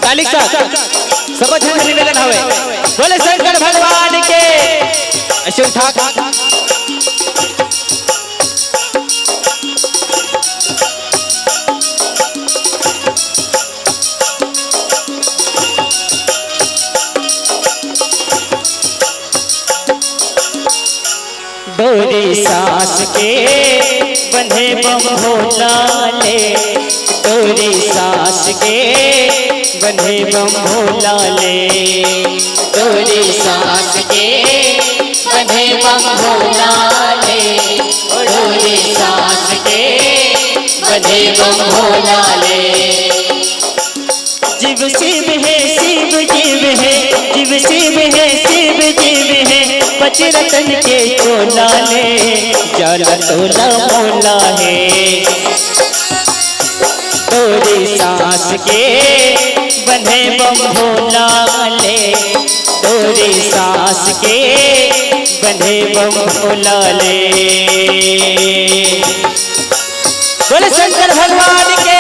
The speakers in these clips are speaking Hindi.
तालिक सब जन निवेदन हवे बोले शंकर भगवान के ऐसे उठा डोरी सांस के बंधे बम भोला ले, डोरी सांस के बंधे बम भोला ले, डोरी सांस के बंधे बम भोला ले, डोरी सांस के बंधे बम भोला ले। जीव शिव है शिव जीव है, जीव शिव है शिव जीव है, पचरतन के चोला ले, जाला तोला मोला है। डोरी सांस के बंधे बम भोला ले, डोरी सांस के बंधे बम भोला ले। बोले शंकर भगवान के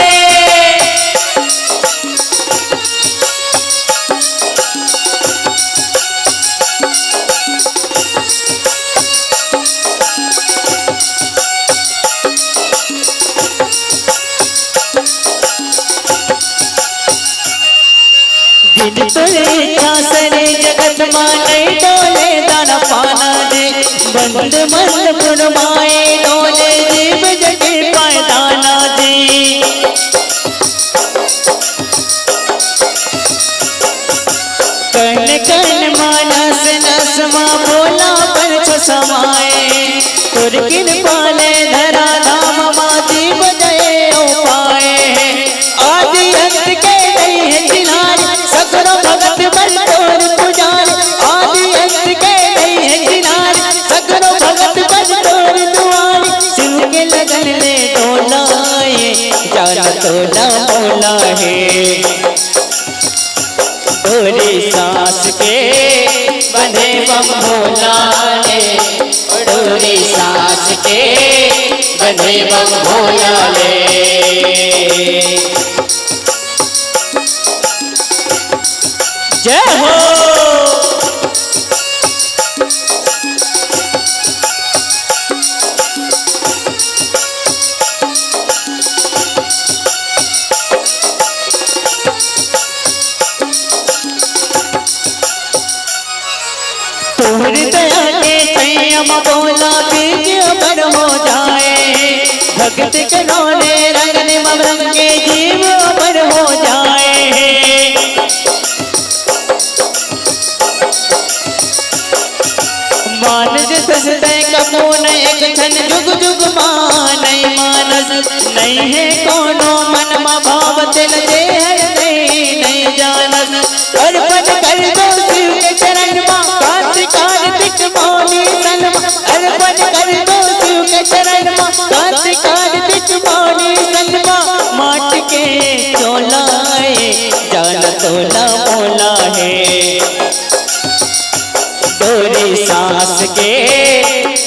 दिन तुले सरे जगत माने डोले दाना पाना दे, बंद मस्त फरमाए डोले जीव जगे पाए दाना दे। कन कन मानस नसमा भोला पर समाए, तुर कृपा ले धरा धाम मा जीव जय उपाए। आदि अंत के नहीं है जिलाल, सगरो भगत बल तोर पुजाल, आदि अंत के नहीं है जिलाल, सगरो भगत बल तोर दुआर। शिव के लगन में डोलाए, जाला तोला मोला है। डोरी सांस के बंधे बम भोला ले, डोरी सांस के बंधे बम भोला ले। जय हो तोहर दया के संयम बोला बीज अमर हो जाए, भगत करोने रंग ममरंग के जीव अमर हो जाए। मानस ससते कपून एक क्षण जुग जुग मानई, मानस नहीं है कोनो मन मा भाव तिल दे है नहीं जानस। अर्पण कर दो शिव के चरण मा, कार्तिक मौनी सनमा, अर्पण कर दो शिव के चरण मा, कार्तिक मौनी सनमा। माट के चोलाए, जान तोला मोला है। डोरी सांस के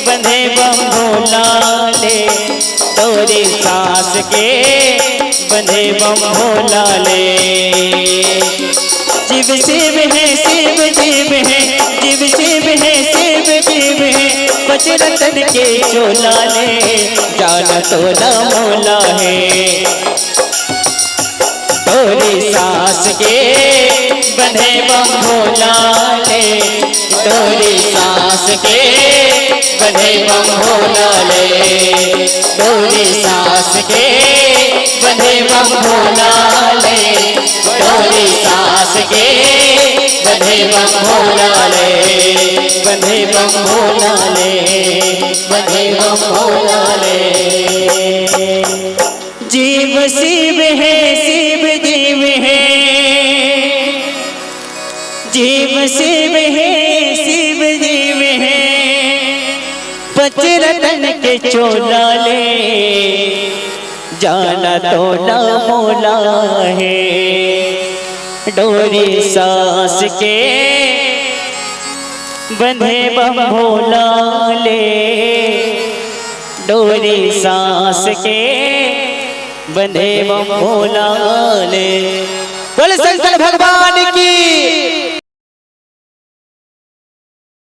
बंधे बम भोला ले, डोरी सांस के बंधे बम भोला ले। जीव शिव है शिव जीव है, जीव शिव है शिव जीव है, पचरतन के चोला ले, जाला तोला मोला है। डोरी सांस के बंधे बम भोला ले, डोरी सांस के बंधे बम भोला ले, डोरी सांस के बंधे बम भोला ले, डोरी सांस के बंधे बम भोला ले, बंधे बम भोला ले, बंधे बम भोला ले। जीव शिव है शिव जीव है, जीव शिव है शिव जीव है, पचरतन के चोला ले, जाना तोला मोला है। डोरी सांस के बंधे बम भोला ले, डोरी सांस के बंधे बम भोला ले। बोले शंकर भगवान की।